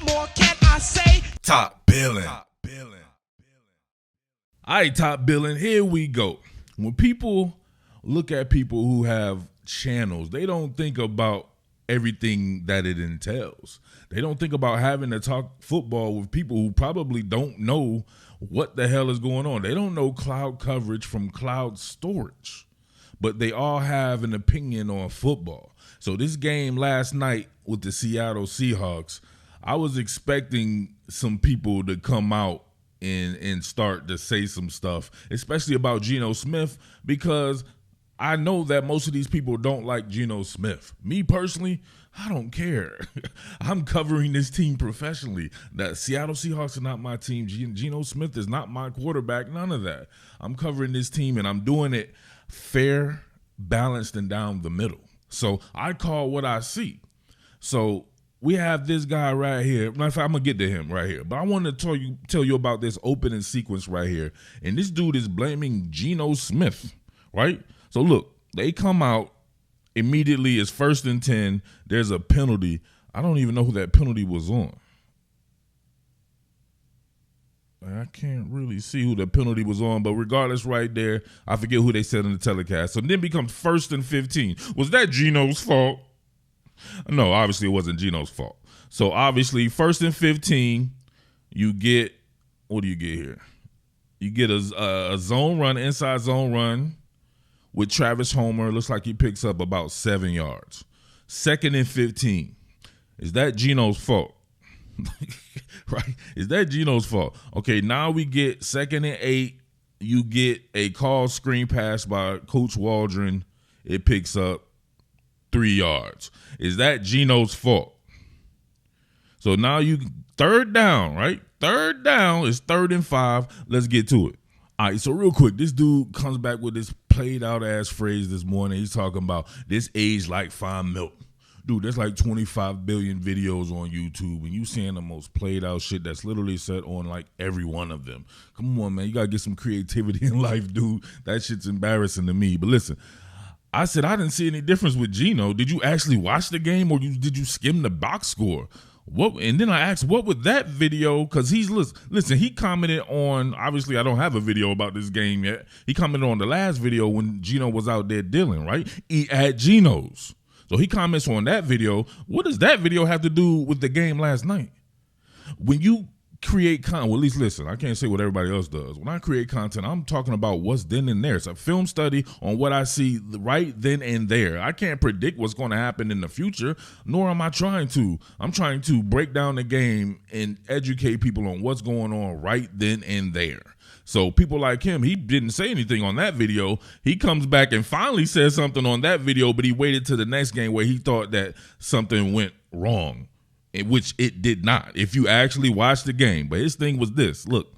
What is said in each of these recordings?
more can I say? Top Billin. All right, Top Billin, here we go. When people look at people who have channels, they don't think about everything that it entails. They don't think about having to talk football with people who probably don't know what the hell is going on. They don't know cloud coverage from cloud storage, but they all have an opinion on football. So this game last night with the Seattle Seahawks, I was expecting some people to come out and start to say some stuff, especially about Geno Smith, because I know that most of these people don't like Geno Smith. Me personally, I don't care. I'm covering this team professionally. The Seattle Seahawks are not my team. Geno Smith is not my quarterback, none of that. I'm covering this team, and I'm doing it fair, balanced, and down the middle. So I call what I see. So we have this guy right here. Matter of fact, I'm going to get to him right here. But I want to tell you about this opening sequence right here. And this dude is blaming Geno Smith, right? So look, they come out immediately. It's 1st and 10. There's a penalty. I don't even know who that penalty was on. I can't really see who the penalty was on, but regardless, right there, I forget who they said in the telecast. So then it becomes 1st and 15. Was that Geno's fault? No, obviously it wasn't Geno's fault. So obviously 1st and 15, you get, what do you get here? You get a zone run, inside zone run with Travis Homer. Looks like he picks up about 7 yards. 2nd and 15. Is that Geno's fault? Right? Is that Geno's fault? Okay, now we get 2nd and 8. You get a call screen pass by Coach Waldron. It picks up 3 yards. Is that Geno's fault? So now you 3rd down, right? 3rd down is 3rd and 5. Let's get to it. All right, so real quick, this dude comes back with this played out ass phrase this morning. He's talking about this aged like fine milk. Dude, there's like 25 billion videos on YouTube, and you seeing the most played out shit that's literally set on like every one of them. Come on, man. You got to get some creativity in life, dude. That shit's embarrassing to me. But listen, I said I didn't see any difference with Geno. Did you actually watch the game, or did you skim the box score? What? And then I asked, what was that video? Because listen, he commented on, obviously I don't have a video about this game yet. He commented on the last video when Geno was out there dealing, right? At Geno's. So he comments on that video. What does that video have to do with the game last night? When you create content, well, at least listen, I can't say what everybody else does. When I create content, I'm talking about what's then and there. It's a film study on what I see right then and there. I can't predict what's going to happen in the future, nor am I trying to. I'm trying to break down the game and educate people on what's going on right then and there. So people like him, he didn't say anything on that video. He comes back and finally says something on that video, but he waited to the next game where he thought that something went wrong, in which it did not, if you actually watch the game. But his thing was this. Look,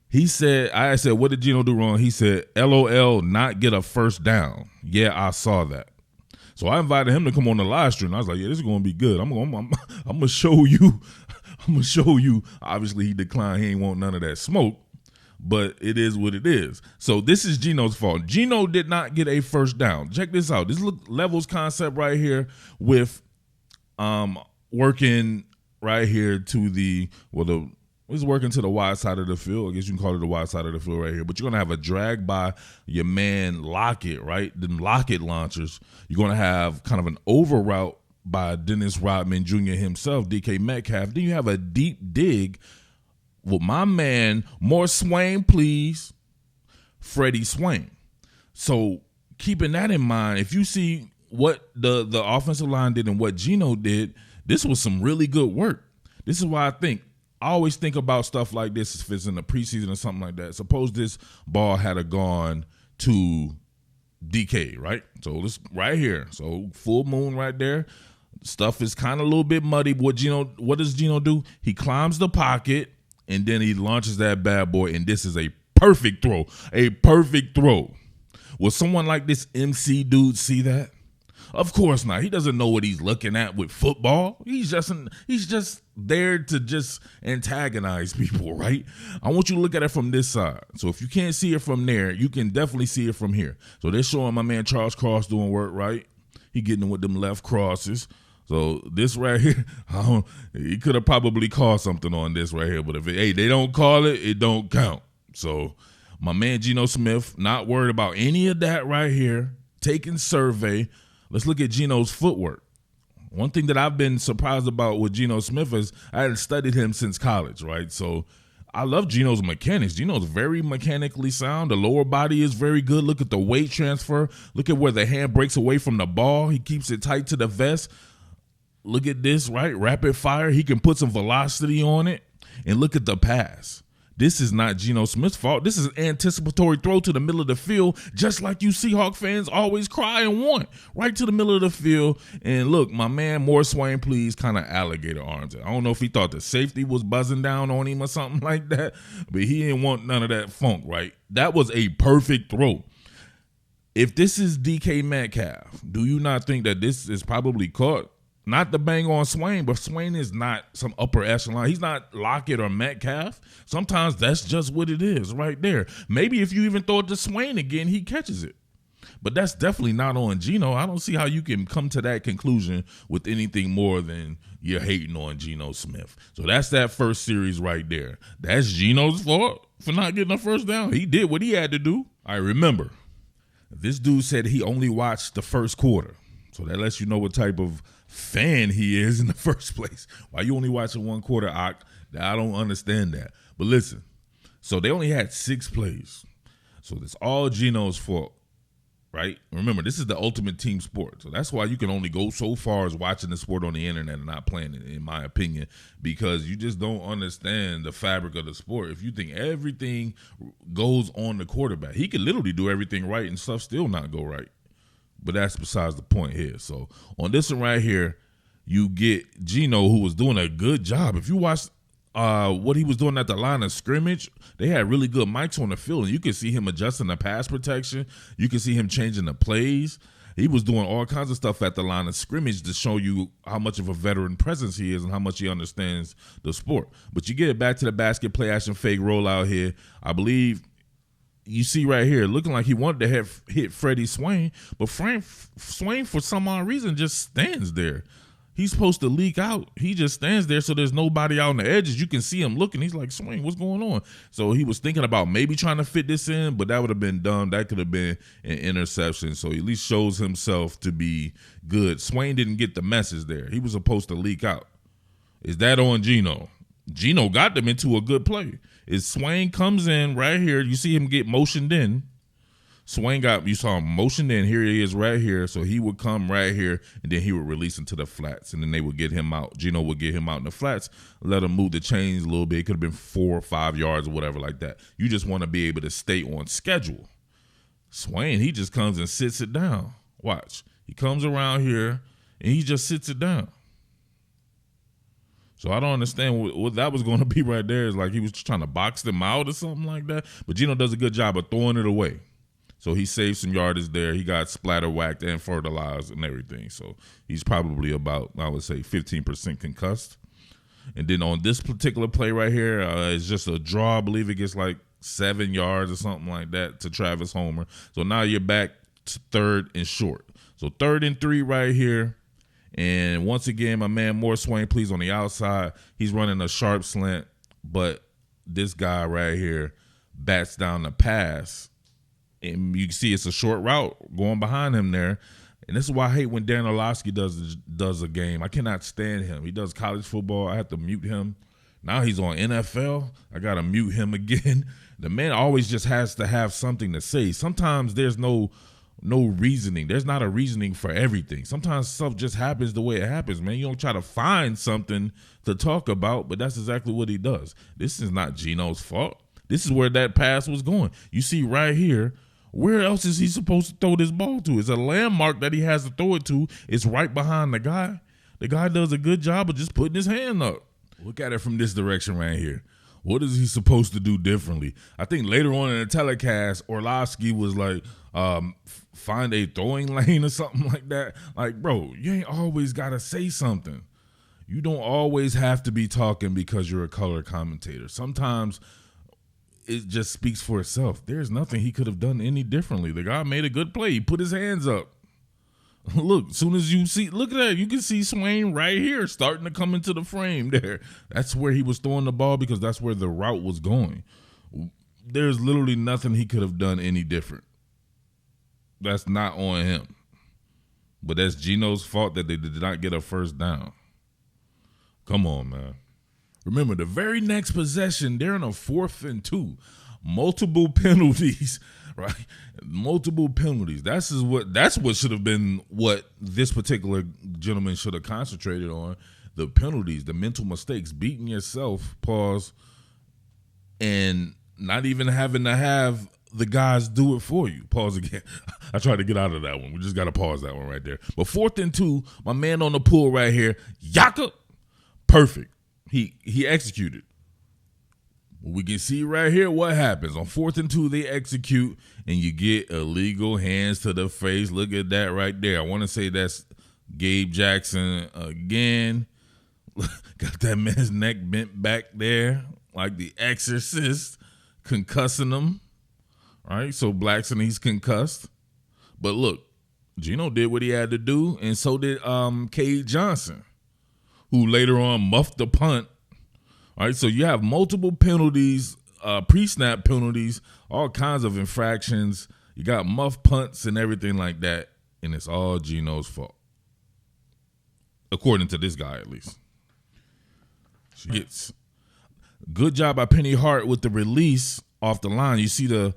he said, I said, what did Geno do wrong? He said, LOL, not get a 1st down. Yeah, I saw that. So I invited him to come on the live stream. I was like, yeah, this is going to be good. I'm going to show you. I'm going to show you. Obviously, he declined. He ain't want none of that smoke. But it is what it is. So this is Geno's fault. Geno did not get a 1st down. Check this out. This levels concept right here with working right here to it's working to the wide side of the field. I guess you can call it the wide side of the field right here. But you're going to have a drag by your man Lockett, right? Them Lockett launchers. You're going to have kind of an over route by Dennis Rodman Jr. himself, DK Metcalf. Then you have a deep dig with my man, more Swain, please, Freddie Swain. So keeping that in mind, if you see what the offensive line did and what Geno did, this was some really good work. This is why I always think about stuff like this if it's in the preseason or something like that. Suppose this ball had gone to DK, right? So this right here. So full moon right there. Stuff is kind of a little bit muddy. What does Geno do? He climbs the pocket, and then he launches that bad boy, and this is a perfect throw. A perfect throw. Will someone like this MC dude see that? Of course not. He doesn't know what he's looking at with football. He's just there to just antagonize people, right? I want you to look at it from this side. So if you can't see it from there, you can definitely see it from here. So they're showing my man Charles Cross doing work, right? He getting with them left crosses. So this right here, he could have probably called something on this right here. But if they don't call it, it don't count. So my man Geno Smith, not worried about any of that right here. Taking survey. Let's look at Geno's footwork. One thing that I've been surprised about with Geno Smith is I hadn't studied him since college, right? So I love Geno's mechanics. Geno's very mechanically sound. The lower body is very good. Look at the weight transfer. Look at where the hand breaks away from the ball. He keeps it tight to the vest. Look at this, right? Rapid fire. He can put some velocity on it. And look at the pass. This is not Geno Smith's fault. This is an anticipatory throw to the middle of the field, just like you Seahawk fans always cry and want. Right to the middle of the field. And look, my man, more Swain, please, kind of alligator arms it. I don't know if he thought the safety was buzzing down on him or something like that, but he didn't want none of that funk, right? That was a perfect throw. If this is DK Metcalf, do you not think that this is probably caught? Not to bang on Swain, but Swain is not some upper echelon. He's not Lockett or Metcalf. Sometimes that's just what it is right there. Maybe if you even throw it to Swain again, he catches it. But that's definitely not on Geno. I don't see how you can come to that conclusion with anything more than you're hating on Geno Smith. So that's that first series right there. That's Geno's fault for not getting a first down. He did what he had to do. I remember, this dude said he only watched the first quarter. So that lets you know what type of fan he is in the first place. Why you only watching one quarter, I don't understand that. But listen, so they only had 6 plays. So it's all Geno's fault, right? Remember, this is the ultimate team sport. So that's why you can only go so far as watching the sport on the internet and not playing it, in my opinion, because you just don't understand the fabric of the sport. If you think everything goes on the quarterback, he could literally do everything right and stuff still not go right. But that's besides the point here. So on this one right here, you get Geno, who was doing a good job. If you watch what he was doing at the line of scrimmage, they had really good mics on the field, and you can see him adjusting the pass protection. You can see him changing the plays. He was doing all kinds of stuff at the line of scrimmage to show you how much of a veteran presence he is and how much he understands the sport. But you get it back to the basket play action fake rollout here. I believe you see right here, looking like he wanted to hit Freddie Swain, but Swain, for some odd reason, just stands there. He's supposed to leak out. He just stands there so there's nobody out on the edges. You can see him looking. He's like, Swain, what's going on? So he was thinking about maybe trying to fit this in, but that would have been dumb. That could have been an interception. So he at least shows himself to be good. Swain didn't get the message there. He was supposed to leak out. Is that on Geno? Geno got them into a good play. Is Swain comes in right here. You see him get motioned in. You saw him motioned in. Here he is right here. So he would come right here, and then he would release into the flats, and then they would get him out. Geno would get him out in the flats, let him move the chains a little bit. It could have been 4 or 5 yards or whatever like that. You just want to be able to stay on schedule. Swain, he just comes and sits it down. Watch. He comes around here, and he just sits it down. So I don't understand what that was going to be right there. It's like he was trying to box them out or something like that. But Geno does a good job of throwing it away. So he saved some yardage there. He got splatter whacked and fertilized and everything. So he's probably about, I would say, 15% concussed. And then on this particular play right here, it's just a draw. I believe it gets like 7 yards or something like that to Travis Homer. So now you're back to 3rd and short. So 3rd and 3 right here. And once again, my man, more Swain, please, on the outside. He's running a sharp slant, but this guy right here bats down the pass. And you can see it's a short route going behind him there. And this is why I hate when Dan Orlovsky does a game. I cannot stand him. He does college football. I have to mute him. Now he's on NFL. I got to mute him again. The man always just has to have something to say. Sometimes there's no reasoning. There's not a reasoning for everything. Sometimes stuff just happens the way it happens, man. You don't try to find something to talk about, but that's exactly what he does. This is not Geno's fault. This is where that pass was going. You see right here, where else is he supposed to throw this ball to? It's a landmark that he has to throw it to. It's right behind the guy. The guy does a good job of just putting his hand up. Look at it from this direction right here. What is he supposed to do differently? I think later on in the telecast, Orlovsky was like, find a throwing lane or something like that. Like, bro, you ain't always got to say something. You don't always have to be talking because you're a color commentator. Sometimes it just speaks for itself. There's nothing he could have done any differently. The guy made a good play. He put his hands up. Look, as soon as you see, look at that, you can see Swain right here starting to come into the frame there. That's where he was throwing the ball because that's where the route was going. There's literally nothing he could have done any different. That's not on him. But that's Geno's fault that they did not get a first down. Come on, man. Remember, the very next possession, they're in a 4th and 2. Multiple penalties, right? Multiple penalties. That's what should have been what this particular gentleman should have concentrated on. The penalties, the mental mistakes, beating yourself, pause, and not even having to have the guys do it for you. Pause again. I tried to get out of that one. We just got to pause that one right there. But 4th and 2, my man on the pull right here, Yaka, perfect. He executed. We can see right here what happens. On 4th and 2, they execute, and you get illegal hands to the face. Look at that right there. I want to say that's Gabe Jackson again. Got that man's neck bent back there like the Exorcist, concussing him. All right, so Blackson, he's concussed. But look, Geno did what he had to do, and so did Cade Johnson, who later on muffed the punt. All right, so you have multiple penalties, pre-snap penalties, all kinds of infractions. You got muff punts and everything like that, and it's all Geno's fault, according to this guy at least. She gets good job by Penny Hart with the release off the line. You see the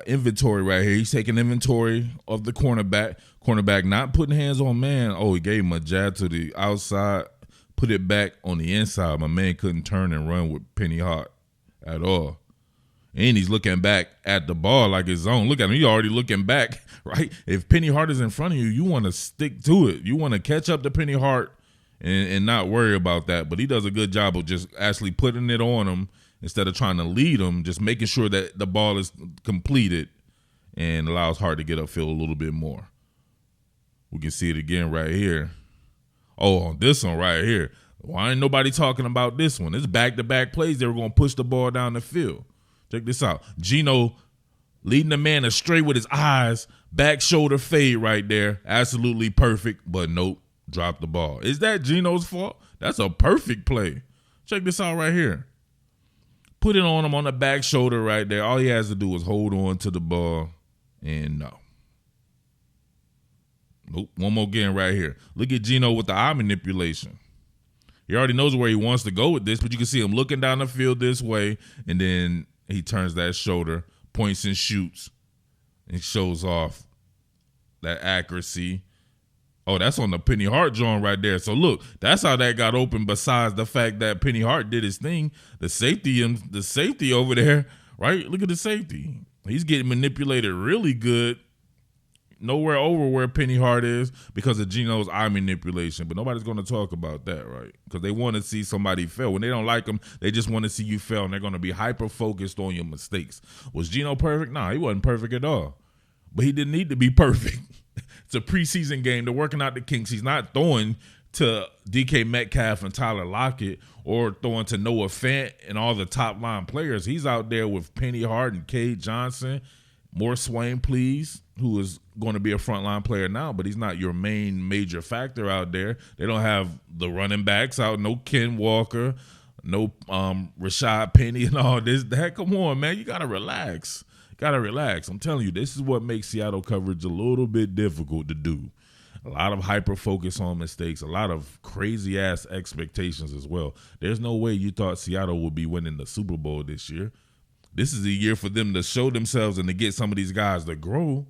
inventory right here. He's taking inventory of the cornerback. Cornerback not putting hands on man. Oh, he gave him a jab to the outside, put it back on the inside. My man couldn't turn and run with Penny Hart at all. And he's looking back at the ball like his own. Look at him. He's already looking back, right? If Penny Hart is in front of you, you want to stick to it. You want to catch up to Penny Hart and not worry about that. But he does a good job of just actually putting it on him instead of trying to lead him, just making sure that the ball is completed and allows Hart to get upfield a little bit more. We can see it again right here. Oh, on this one right here. Why ain't nobody talking about this one? It's back-to-back plays. They were going to push the ball down the field. Check this out. Geno leading the man astray with his eyes. Back shoulder fade right there. Absolutely perfect, but nope. Dropped the ball. Is that Geno's fault? That's a perfect play. Check this out right here. Put it on him on the back shoulder right there. All he has to do is hold on to the ball, and no. Nope. One more again right here. Look at Geno with the eye manipulation. He already knows where he wants to go with this, but you can see him looking down the field this way, and then he turns that shoulder, points and shoots, and shows off that accuracy. Oh, that's on the Penny Hart joint right there. So look, that's how that got open. Besides the fact that Penny Hart did his thing, the safety over there, right? Look at the safety. He's getting manipulated really good. Nowhere over where Penny Hart is because of Geno's eye manipulation. But nobody's going to talk about that, right? Because they want to see somebody fail. When they don't like them, they just want to see you fail, and they're going to be hyper-focused on your mistakes. Was Geno perfect? Nah, he wasn't perfect at all. But he didn't need to be perfect. It's a preseason game. They're working out the kinks. He's not throwing to DK Metcalf and Tyler Lockett or throwing to Noah Fant and all the top-line players. He's out there with Penny Hart and Cade Johnson. More Swain, please, who is going to be a frontline player now, but he's not your main major factor out there. They don't have the running backs out. No Ken Walker, no Rashad Penny and all this. That, come on, man. You got to relax. I'm telling you, this is what makes Seattle coverage a little bit difficult to do. A lot of hyper-focus on mistakes, a lot of crazy-ass expectations as well. There's no way you thought Seattle would be winning the Super Bowl this year. This is a year for them to show themselves and to get some of these guys to grow.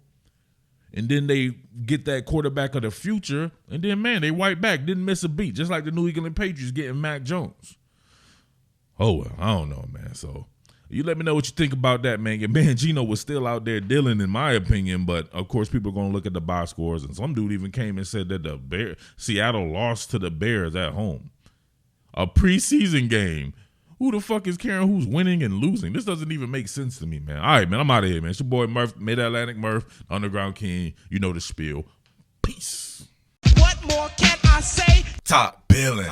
And then they get that quarterback of the future, and then, man, they wipe back, didn't miss a beat, just like the New England Patriots getting Mac Jones. Oh, well, I don't know, man. So you let me know what you think about that, man. Your man Geno was still out there dealing, in my opinion, but, of course, people are going to look at the box scores, and some dude even came and said that Seattle lost to the Bears at home. A preseason game. Who the fuck is caring who's winning and losing? This doesn't even make sense to me, man. All right, man, I'm out of here, man. It's your boy Murf, Mid-Atlantic Murf, Underground King. You know the spiel. Peace. What more can I say? Top Billin.